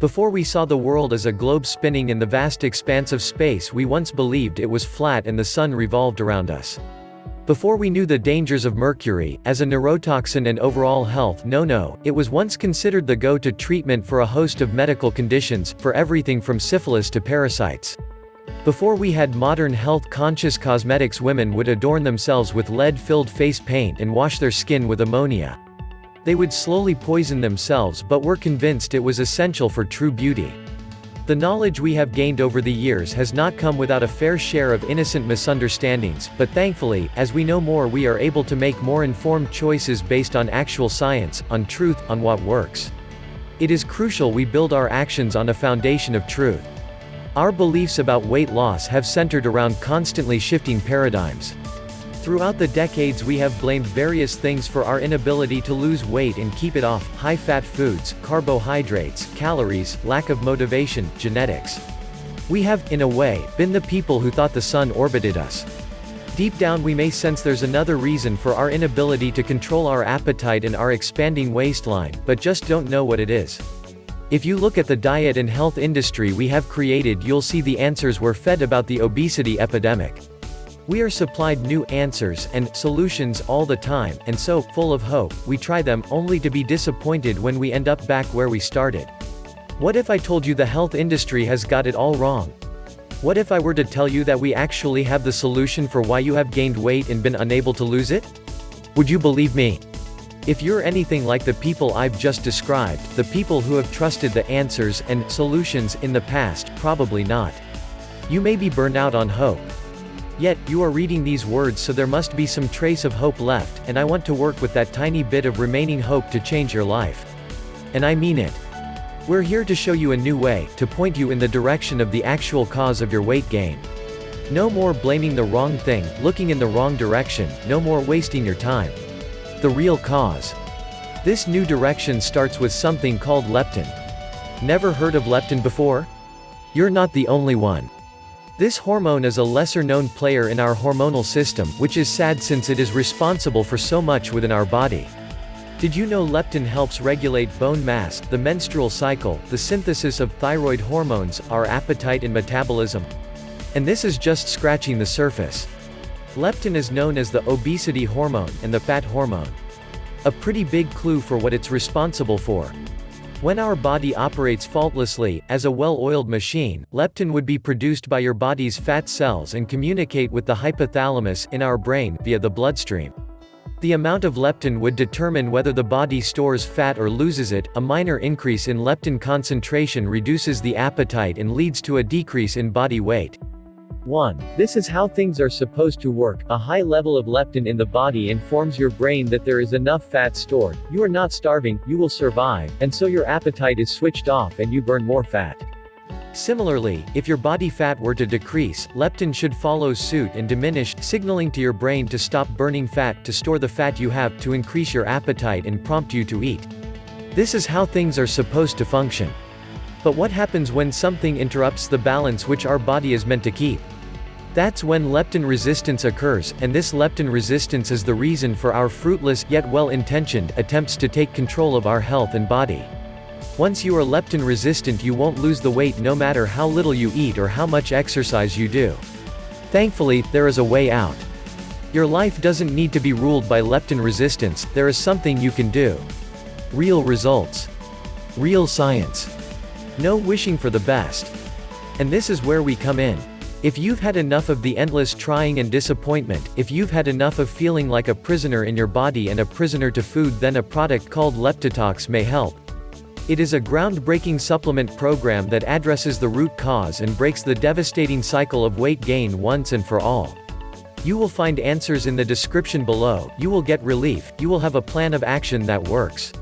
Before we saw the world as a globe spinning in the vast expanse of space, we once believed it was flat and the sun revolved around us. Before we knew the dangers of mercury, as a neurotoxin and overall health no-no, it was once considered the go-to treatment for a host of medical conditions, for everything from syphilis to parasites. Before we had modern health-conscious cosmetics, women would adorn themselves with lead-filled face paint and wash their skin with ammonia. They would slowly poison themselves but were convinced it was essential for true beauty. The knowledge we have gained over the years has not come without a fair share of innocent misunderstandings, but thankfully, as we know more, we are able to make more informed choices based on actual science, on truth, on what works. It is crucial we build our actions on a foundation of truth. Our beliefs about weight loss have centered around constantly shifting paradigms. Throughout the decades we have blamed various things for our inability to lose weight and keep it off: high-fat foods, carbohydrates, calories, lack of motivation, genetics. We have, in a way, been the people who thought the sun orbited us. Deep down we may sense there's another reason for our inability to control our appetite and our expanding waistline, but just don't know what it is. If you look at the diet and health industry we have created, you'll see the answers we're fed about the obesity epidemic. We are supplied new answers and solutions all the time, and so, full of hope, we try them, only to be disappointed when we end up back where we started. What if I told you the health industry has got it all wrong? What if I were to tell you that we actually have the solution for why you have gained weight and been unable to lose it? Would you believe me? If you're anything like the people I've just described, the people who have trusted the answers and solutions in the past, probably not. You may be burned out on hope. Yet, you are reading these words, so there must be some trace of hope left, and I want to work with that tiny bit of remaining hope to change your life. And I mean it. We're here to show you a new way, to point you in the direction of the actual cause of your weight gain. No more blaming the wrong thing, looking in the wrong direction, no more wasting your time. The real cause. This new direction starts with something called leptin. Never heard of leptin before? You're not the only one. This hormone is a lesser-known player in our hormonal system, which is sad since it is responsible for so much within our body. Did you know leptin helps regulate bone mass, the menstrual cycle, the synthesis of thyroid hormones, our appetite and metabolism? And this is just scratching the surface. Leptin is known as the obesity hormone and the fat hormone. A pretty big clue for what it's responsible for. When our body operates faultlessly, as a well-oiled machine, leptin would be produced by your body's fat cells and communicate with the hypothalamus in our brain, via the bloodstream. The amount of leptin would determine whether the body stores fat or loses it. A minor increase in leptin concentration reduces the appetite and leads to a decrease in body weight. 1. This is how things are supposed to work. A high level of leptin in the body informs your brain that there is enough fat stored. You are not starving, you will survive, and so your appetite is switched off and you burn more fat. Similarly, if your body fat were to decrease, leptin should follow suit and diminish, signaling to your brain to stop burning fat, to store the fat you have, to increase your appetite and prompt you to eat. This is how things are supposed to function. But what happens when something interrupts the balance which our body is meant to keep? That's when leptin resistance occurs, and this leptin resistance is the reason for our fruitless, yet well-intentioned, attempts to take control of our health and body. Once you are leptin resistant, you won't lose the weight no matter how little you eat or how much exercise you do. Thankfully, there is a way out. Your life doesn't need to be ruled by leptin resistance, there is something you can do. Real results. Real science. No wishing for the best. And this is where we come in. If you've had enough of the endless trying and disappointment, if you've had enough of feeling like a prisoner in your body and a prisoner to food, then a product called Leptitox may help. It is a groundbreaking supplement program that addresses the root cause and breaks the devastating cycle of weight gain once and for all. You will find answers in the description below, you will get relief, you will have a plan of action that works.